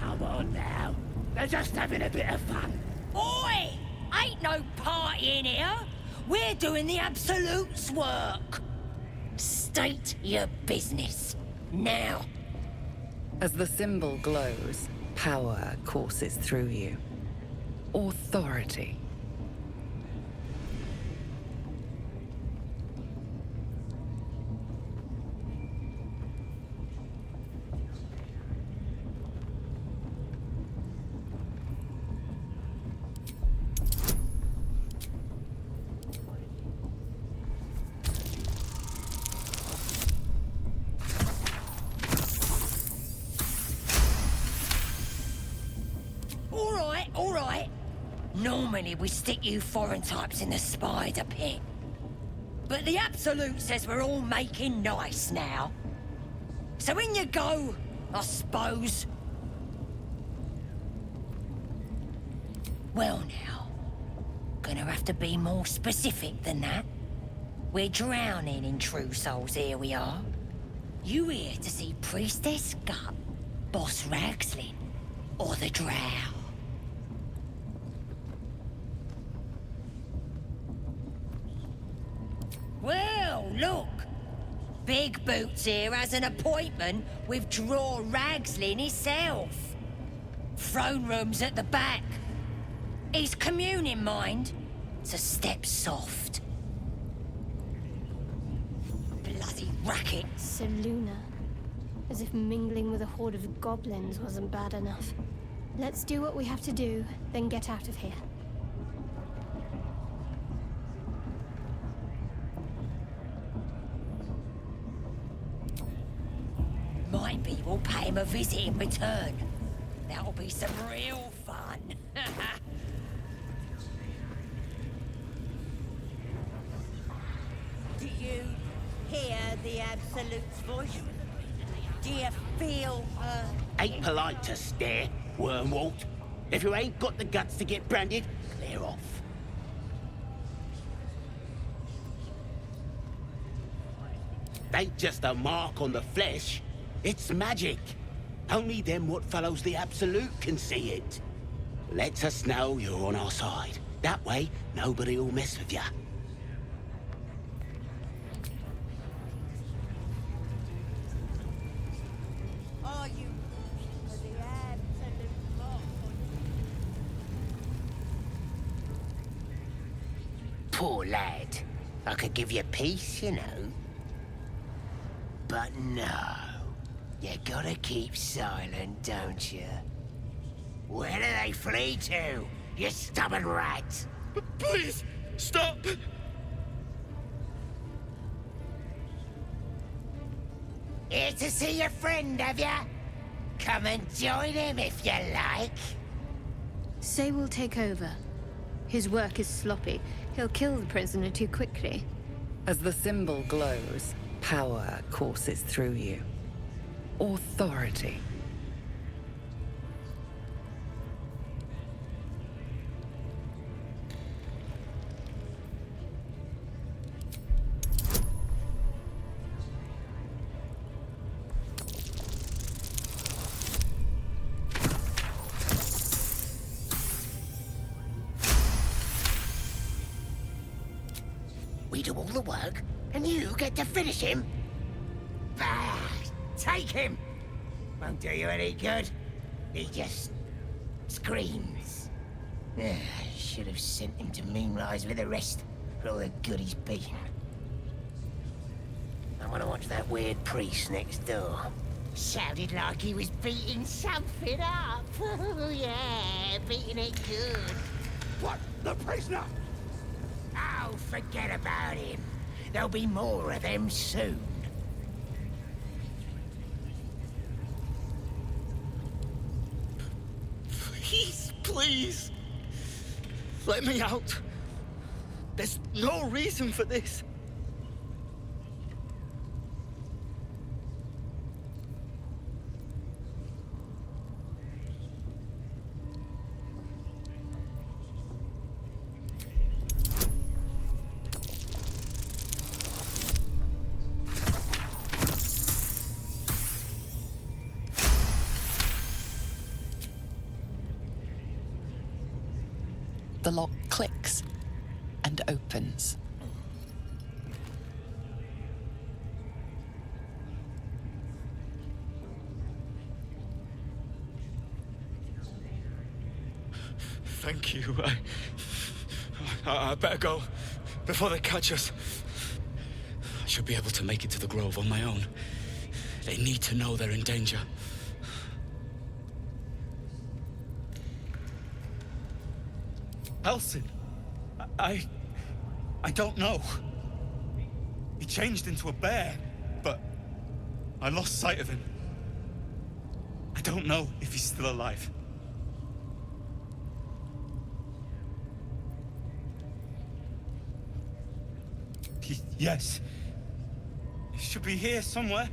Come on now. They're just having a bit of fun. Oi! Ain't no party in here. We're doing the Absolute's work. State your business. Now. As the symbol glows, power courses through you. Authority. All right. Normally we stick you foreign types in the spider pit. But the Absolute says we're all making nice now. So in you go, I suppose. Well now, gonna have to be more specific than that. We're drowning in true souls, here we are. You here to see Priestess Gut, Boss Ragslin, or the Drow? Well, look. Big Boots here has an appointment with Draw Ragslin himself. Throne room's at the back. His communing mind, so step soft. Bloody racket. So Luna. As if mingling with a horde of goblins wasn't bad enough. Let's do what we have to do, then get out of here. Maybe we'll pay him a visit in return. That'll be some real fun. Do you hear the Absolute's voice? Do you feel her? Ain't polite to stare, Wormwalt. If you ain't got the guts to get branded, clear off. Ain't just a mark on the flesh. It's magic. Only them what follows the Absolute can see it. Lets us know you're on our side. That way, nobody will mess with you. Are you for the Absolute mark on Poor lad. I could give you peace, you know. But no. You gotta keep silent, don't you? Where do they flee to, you stubborn rat? Please, stop! Here to see your friend, have ya? Come and join him if you like. Say we'll take over. His work is sloppy. He'll kill the prisoner too quickly. As the symbol glows, power courses through you. Authority. We do all the work, and you get to finish him? Bah, take him! Won't do you any good. He just screams. Should have sent him to Moonrise with the rest, for all the good he's been. I want to watch that weird priest next door. Sounded like he was beating something up. Oh, yeah, beating it good. What? The prisoner? Oh, forget about him. There'll be more of them soon. Please. Let me out. There's no reason for this. The lock clicks and opens. Thank you. I better go before they catch us. I should be able to make it to the Grove on my own. They need to know they're in danger. Elsin, I don't know. He changed into a bear, but I lost sight of him. I don't know if he's still alive. Yes. He should be here somewhere.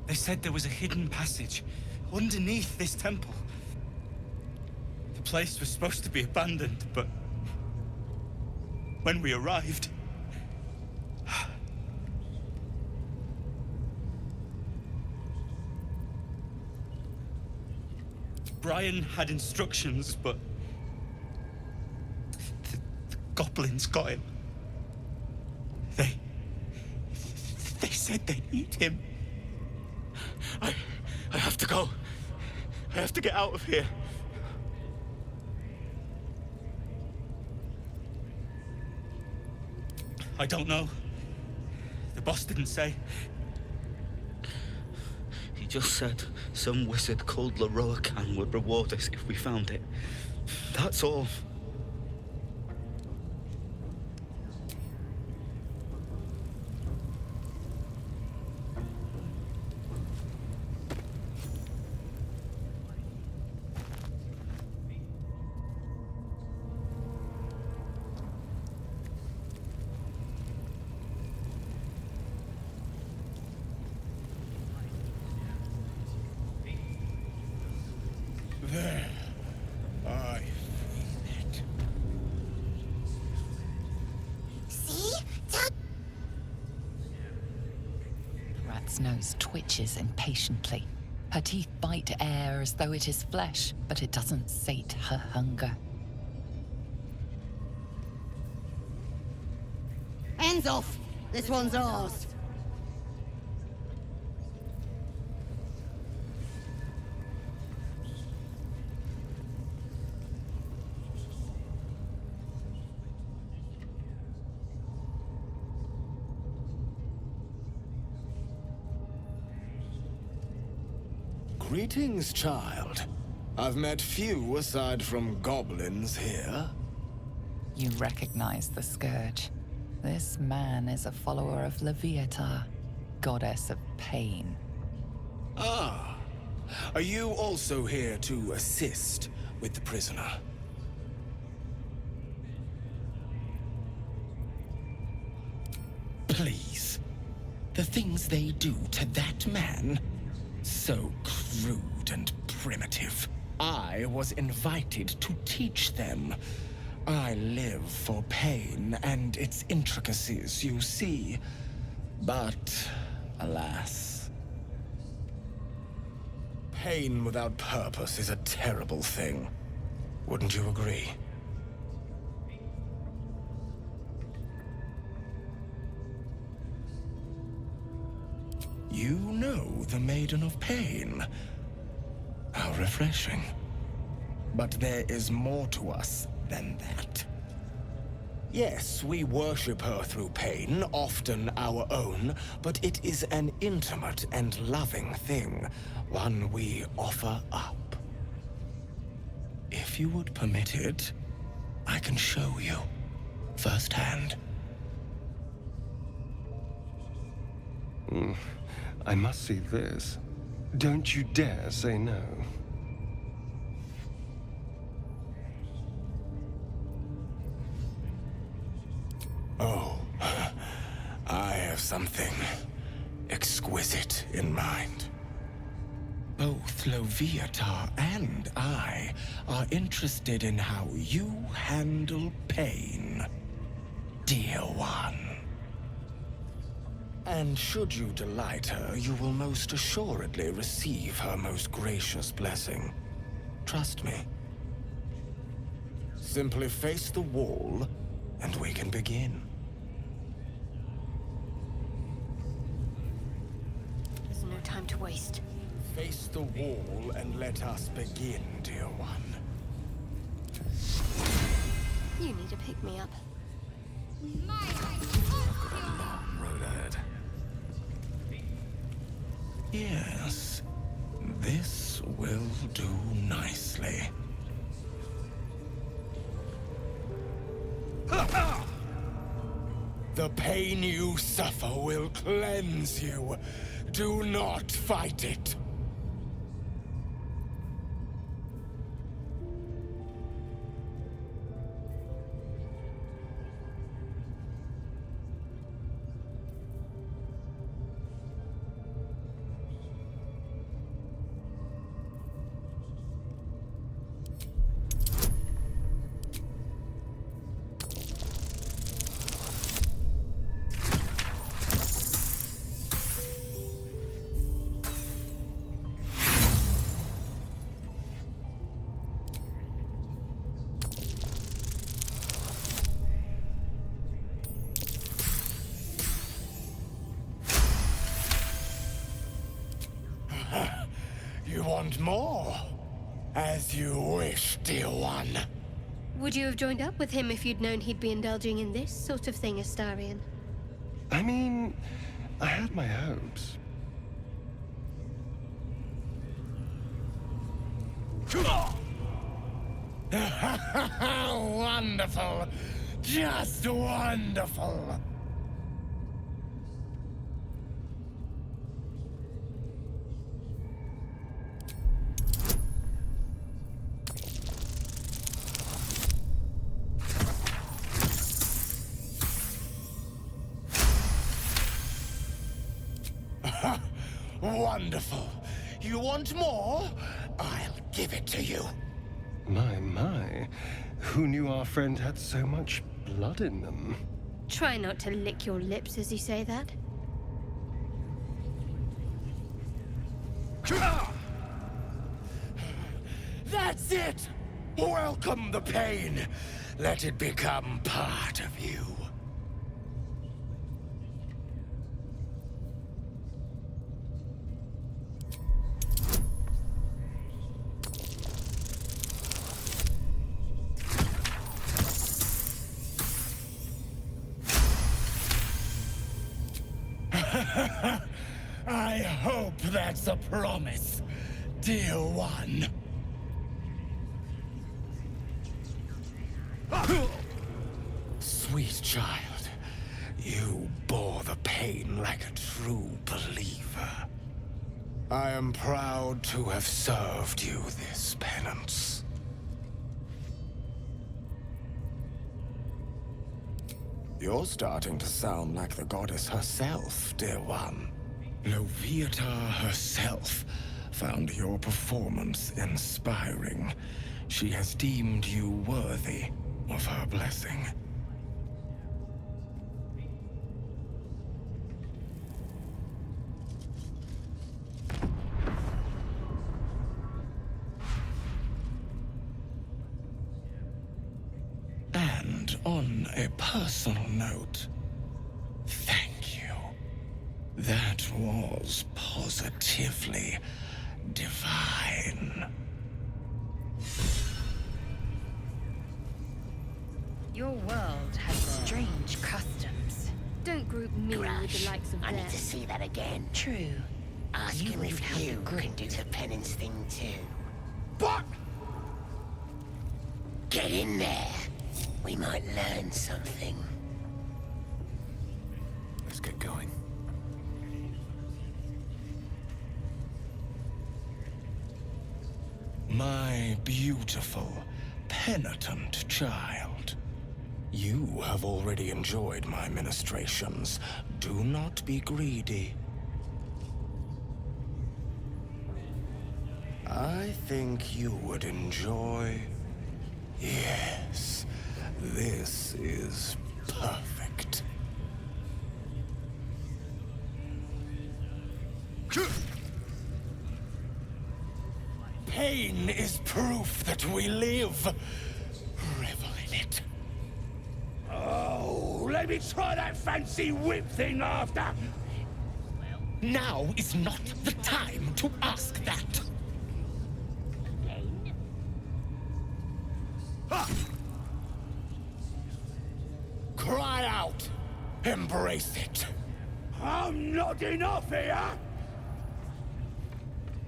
They said there was a hidden passage underneath this temple. The place was supposed to be abandoned, but when we arrived... Brian had instructions, but the goblins got him. They said they need him. I have to go. I have to get out of here. I don't know. The boss didn't say. He just said some wizard called Leroacan would reward us if we found it. That's all. There. I feel it. See? Rat's nose twitches impatiently. Her teeth bite air as though it is flesh, but it doesn't sate her hunger. Hands off! This one's ours. Greetings, child. I've met few aside from goblins here. You recognize the scourge. This man is a follower of Leviatha, goddess of pain. Ah. Are you also here to assist with the prisoner? Please. The things they do to that man? So crude and primitive. I was invited to teach them. I live for pain and its intricacies, you see. But, alas. Pain without purpose is a terrible thing. Wouldn't you agree? You know the Maiden of Pain. How refreshing. But there is more to us than that. Yes, we worship her through pain, often our own, but it is an intimate and loving thing, one we offer up. If you would permit it, I can show you firsthand. I must see this. Don't you dare say no. Oh, I have something exquisite in mind. Both Leviatha and I are interested in how you handle pain, dear one. And should you delight her, you will most assuredly receive her most gracious blessing. Trust me. Simply face the wall, and we can begin. There's no time to waste. Face the wall and let us begin, dear one. You need to pick me up. Road ahead. Yes, this will do nicely. The pain you suffer will cleanse you. Do not fight it. You want more? As you wish, dear one. Would you have joined up with him if you'd known he'd be indulging in this sort of thing, Astarion? I mean, I had my hopes. Wonderful! Just wonderful! Wonderful. You want more? I'll give it to you. My. Who knew our friend had so much blood in them? Try not to lick your lips as you say that. That's it! Welcome the pain. Let it become part of you. I hope that's a promise, dear one. Sweet child, you bore the pain like a true believer. I am proud to have served you this penance. You're starting to sound like the goddess herself, dear one. Loviatar herself found your performance inspiring. She has deemed you worthy of her blessing. And on a personal note, thank you. That was positively divine. Your world has strange customs. Don't group me with the likes of I need to theirs. see that again. True. Ask You him would if have you the can grit. do the penance thing too. What? Get in there. We might learn something. Let's get going. My beautiful, penitent child. You have already enjoyed my ministrations. Do not be greedy. I think you would enjoy... Yes, this is perfect. Pain is proof that we live. Revel let me try that fancy whip thing after. Now is not the time to ask that. Ha! Cry out! Embrace it! I'm nodding off here!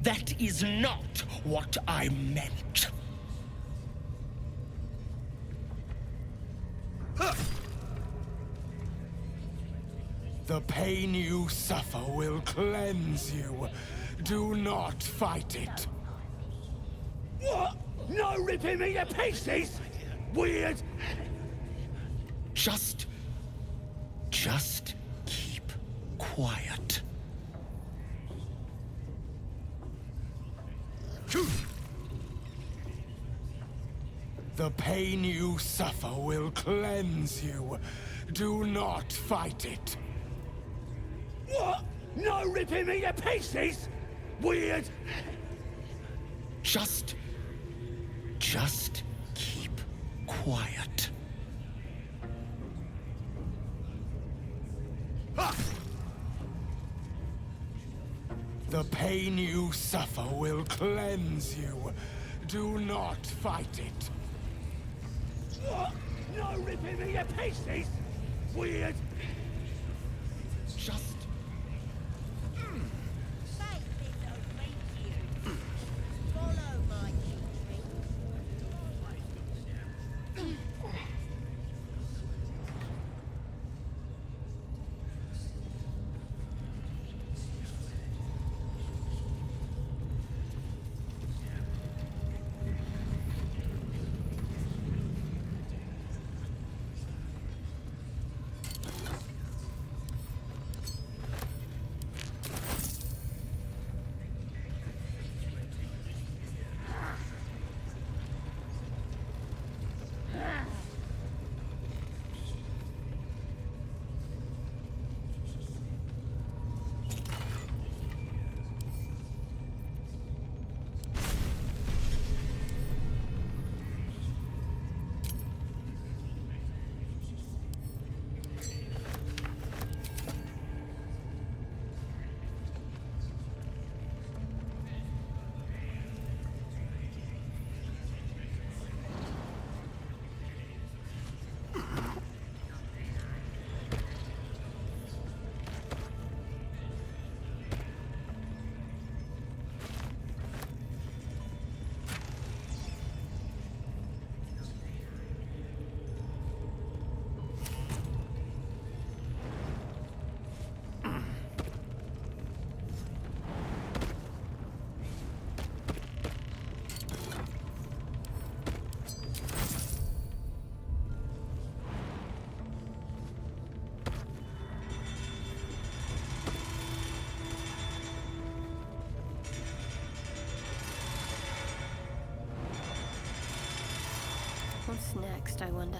That is not what I meant. The pain you suffer will cleanse you. Do not fight it. What? No ripping me to pieces? Weird. Just keep quiet. The pain you suffer will cleanse you. Do not fight it. What? No ripping me to pieces? Weird. Just keep quiet. The pain you suffer will cleanse you. Do not fight it. What? No ripping me to pieces? Weird. Just Make this obey you. Follow my teaching. What's next, I wonder?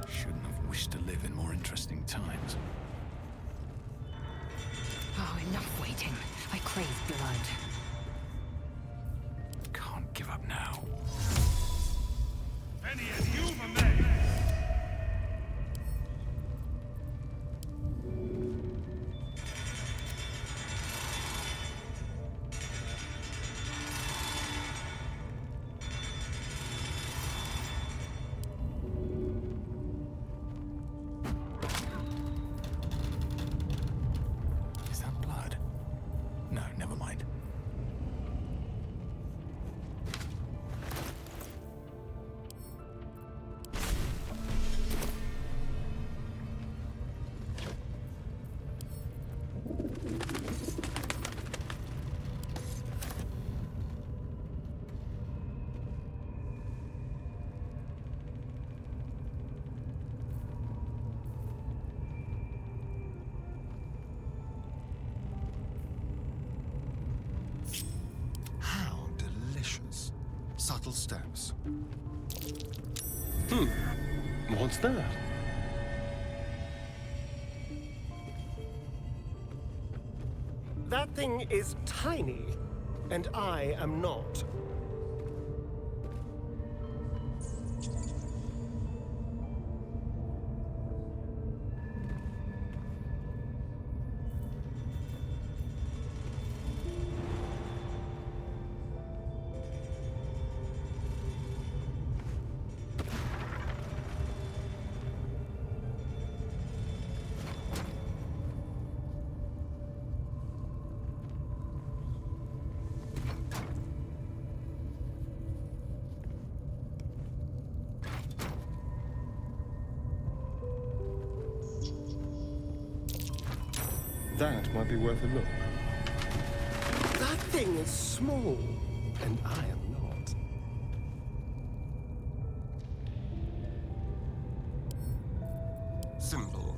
Shouldn't have wished to live in more interesting times. Oh, enough waiting. I crave blood. Can't give up now. Is that blood? No, never mind. How delicious. Subtle steps. What's that? That thing is tiny, and I am not. That might be worth a look. That thing is small, and I am not. Symbol.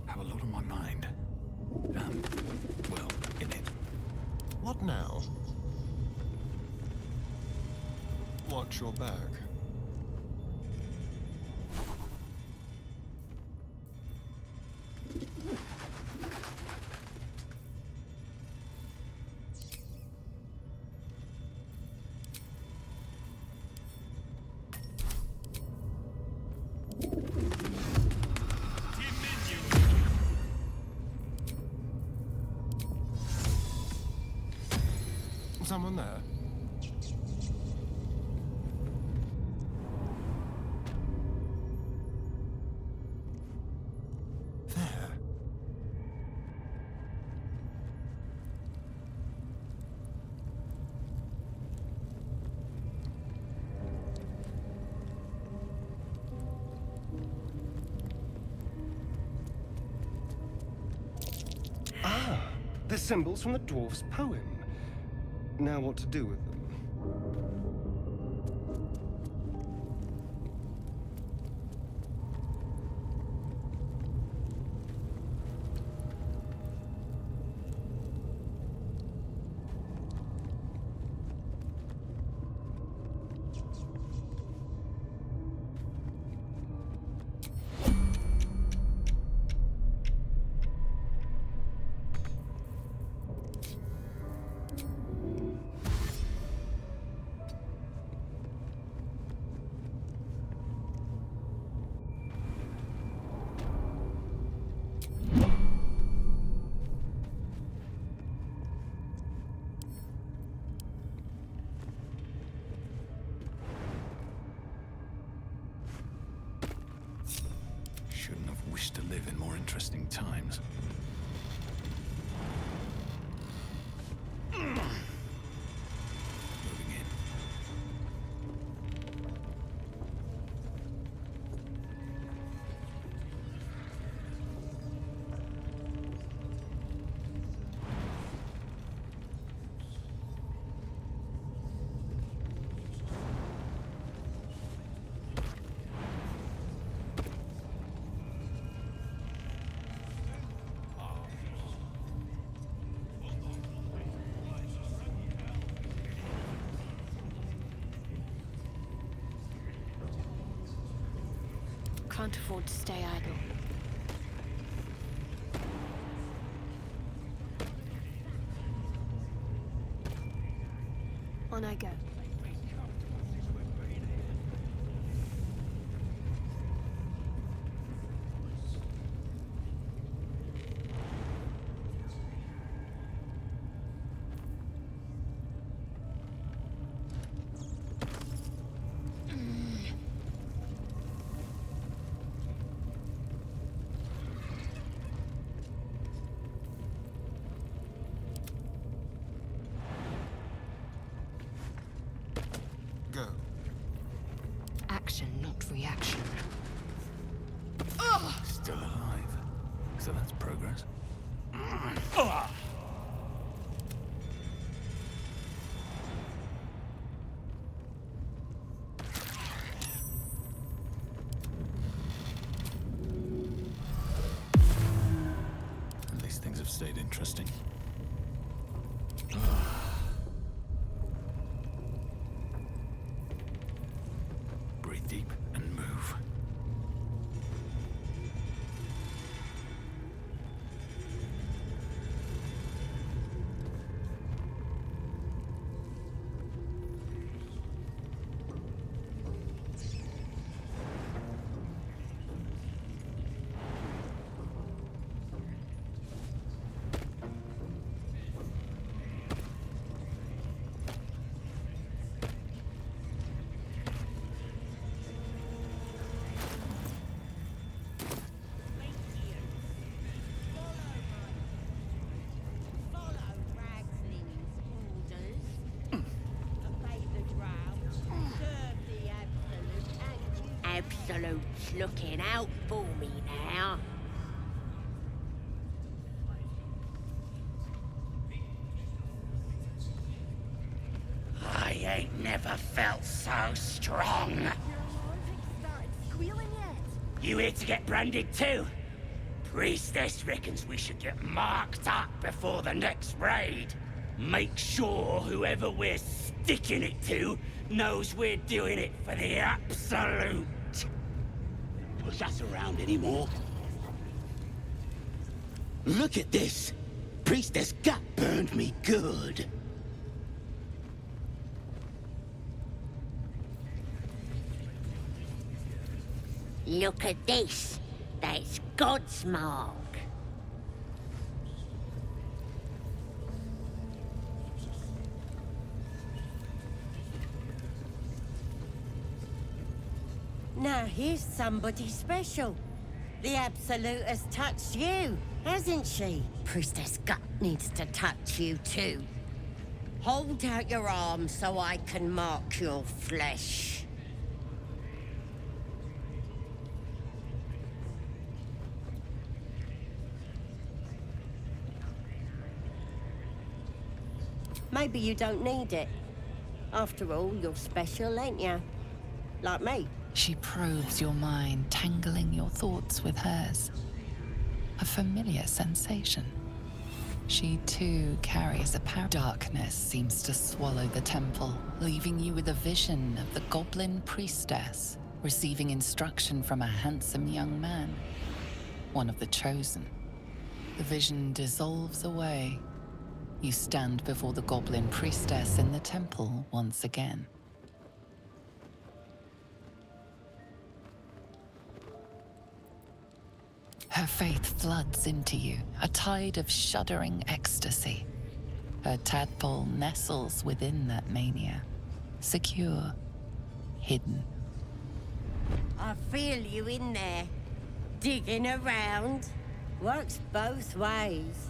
Have a lot on my mind. Well, in it. What now? Watch your back. Someone there? There. Ah, the symbols from the dwarf's poem. Now what to do with them? Shouldn't have wished to live in more interesting times. Moving in. Can't afford to stay idle. On I go. Go. Action, not reaction. Still alive. So that's progress. At least things have stayed interesting. Breathe deep and move. Absolute's looking out for me now. I ain't never felt so strong. You here to get branded too? Priestess reckons we should get marked up before the next raid. Make sure whoever we're sticking it to knows we're doing it for the Absolute. Push us around anymore. Look at this. Priestess gut burned me good. Look at this. That's God's mark. Now here's somebody special. The Absolute has touched you, hasn't she? Priestess Gut needs to touch you too. Hold out your arm so I can mark your flesh. Maybe you don't need it. After all, you're special, ain't you? Like me. She probes your mind, tangling your thoughts with hers. A familiar sensation. She too carries a power. Darkness seems to swallow the temple, leaving you with a vision of the Goblin priestess, receiving instruction from a handsome young man, one of the chosen. The vision dissolves away. You stand before the Goblin priestess in the temple once again. Her faith floods into you, a tide of shuddering ecstasy. Her tadpole nestles within that mania, secure, hidden. I feel you in there, digging around. Works both ways.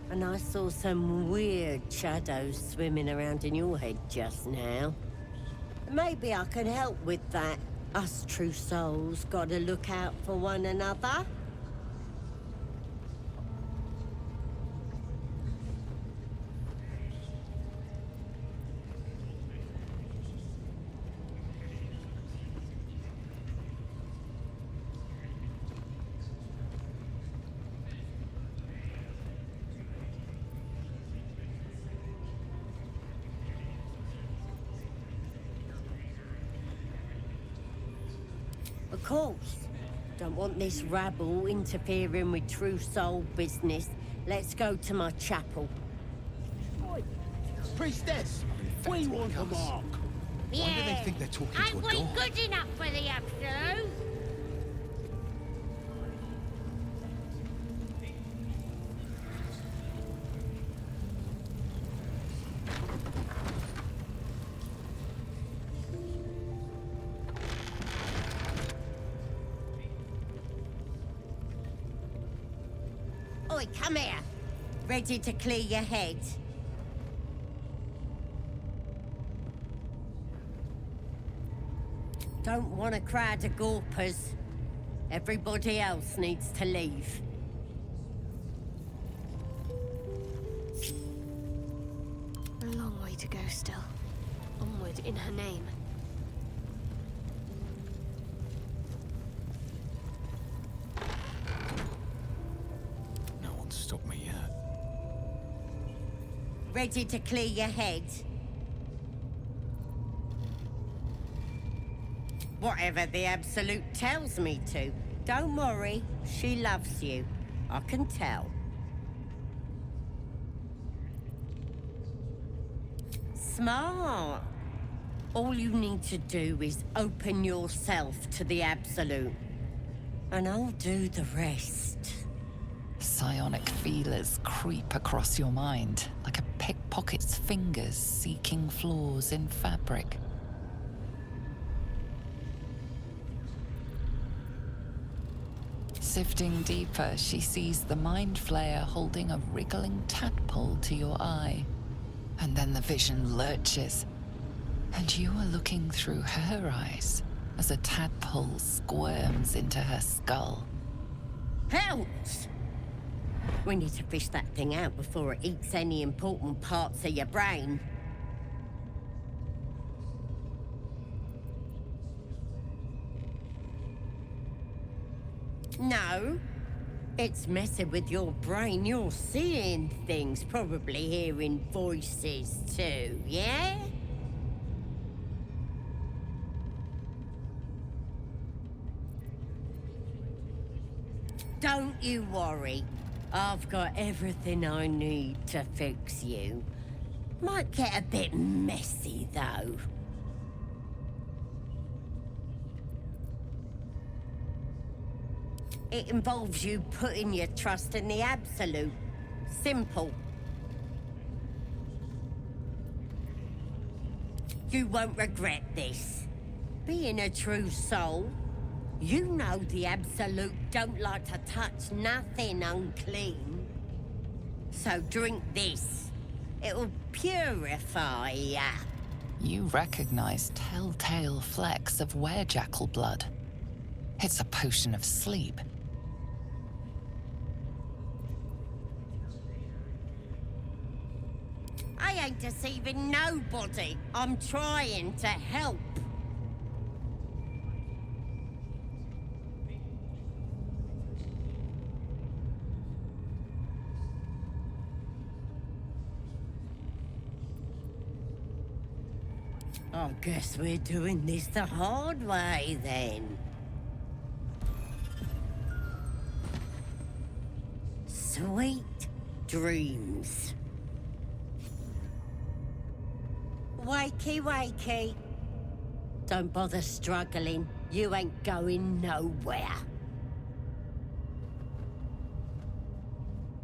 And I saw some weird shadows swimming around in your head just now. Maybe I can help with that. Us true souls gotta look out for one another. Of course. Don't want this rabble interfering with true soul business. Let's go to my chapel. Priestess, we want the mark. Yeah. Why do they think they're talking to a Ain't we dog? good enough for the Absolute? Oi, come here. Ready to clear your head? Don't want a crowd of gawpers. Everybody else needs to leave. A long way to go still. Onward in her name. No one's stopped me yet. Ready to clear your head? Whatever the Absolute tells me to. Don't worry, she loves you. I can tell. Smart. All you need to do is open yourself to the Absolute. And I'll do the rest. Psionic feelers creep across your mind, like a pickpocket's fingers seeking flaws in fabric. Sifting deeper, she sees the mind flayer holding a wriggling tadpole to your eye. And then the vision lurches, and you are looking through her eyes, as a tadpole squirms into her skull. Helps! We need to fish that thing out before it eats any important parts of your brain. No. It's messing with your brain. You're seeing things, probably hearing voices too, yeah? Don't you worry. I've got everything I need to fix you. Might get a bit messy, though. It involves you putting your trust in the Absolute. Simple. You won't regret this. Being a true soul, you know the Absolute don't like to touch nothing unclean. So drink this. It'll purify ya. You recognize telltale flecks of werejackal blood. It's a potion of sleep. I ain't deceiving nobody. I'm trying to help. I guess we're doing this the hard way, then. Sweet dreams. Wakey, wakey. Don't bother struggling. You ain't going nowhere.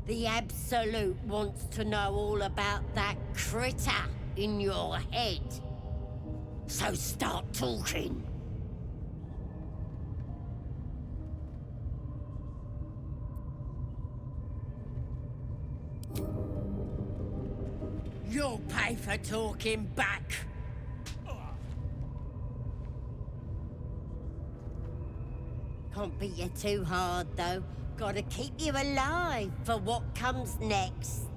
The Absolute wants to know all about that critter in your head. So start talking. You'll pay for talking back. Can't beat you too hard, though. Gotta keep you alive for what comes next.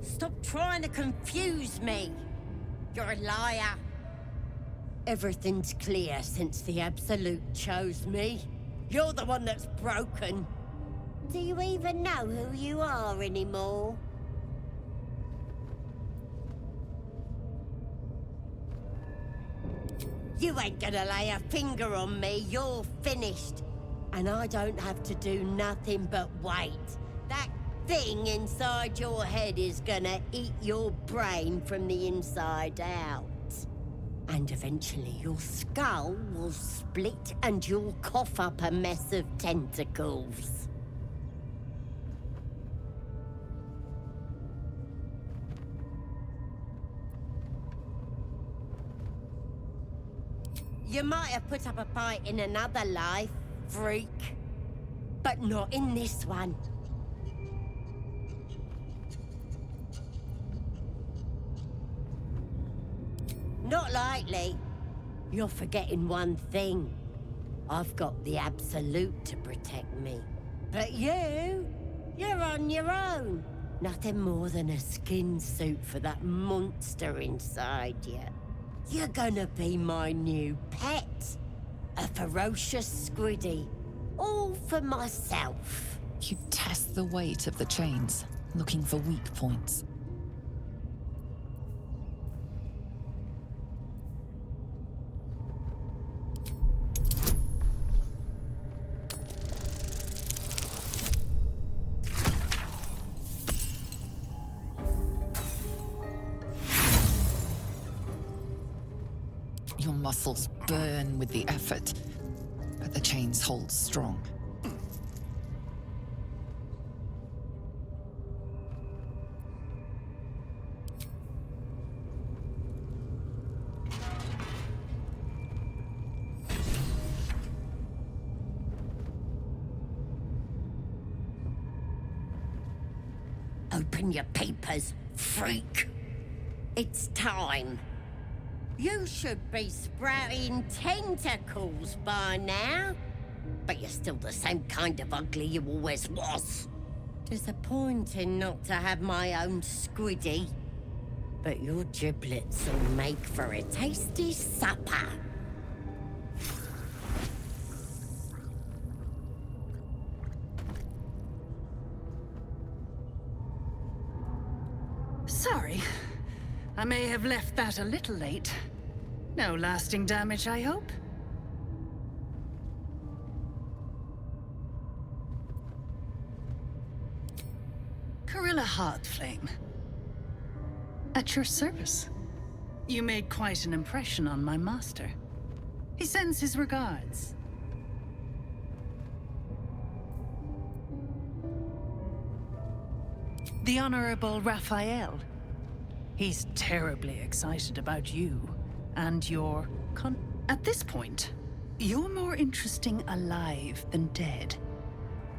Stop trying to confuse me. You're a liar. Everything's clear since the Absolute chose me. You're the one that's broken. Do you even know who you are anymore? You ain't gonna lay a finger on me. You're finished. And I don't have to do nothing but wait. That thing inside your head is gonna eat your brain from the inside out. And eventually your skull will split and you'll cough up a mess of tentacles. You might have put up a fight in another life, freak. But not in this one. Not likely. You're forgetting one thing. I've got the Absolute to protect me. But you're on your own. Nothing more than a skin suit for that monster inside you. You're gonna be my new pet. A ferocious squiddy. All for myself. You test the weight of the chains, looking for weak points. Your muscles burn with the effort, but the chains hold strong. Open your papers, freak. It's time. You should be sprouting tentacles by now. But you're still the same kind of ugly you always was. Disappointing not to have my own squiddy. But your giblets will make for a tasty supper. Sorry. I may have left that a little late. No lasting damage, I hope? Gorilla Heartflame. At your service. You made quite an impression on my master. He sends his regards. The Honorable Raphael. He's terribly excited about you and your At this point, you're more interesting alive than dead.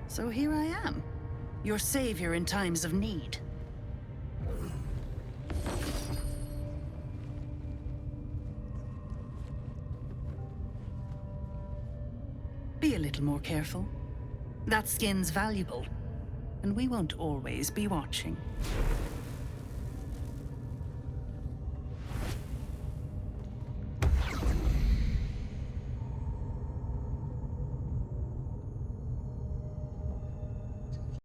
So here I am, your savior in times of need. Be a little more careful. That skin's valuable, and we won't always be watching.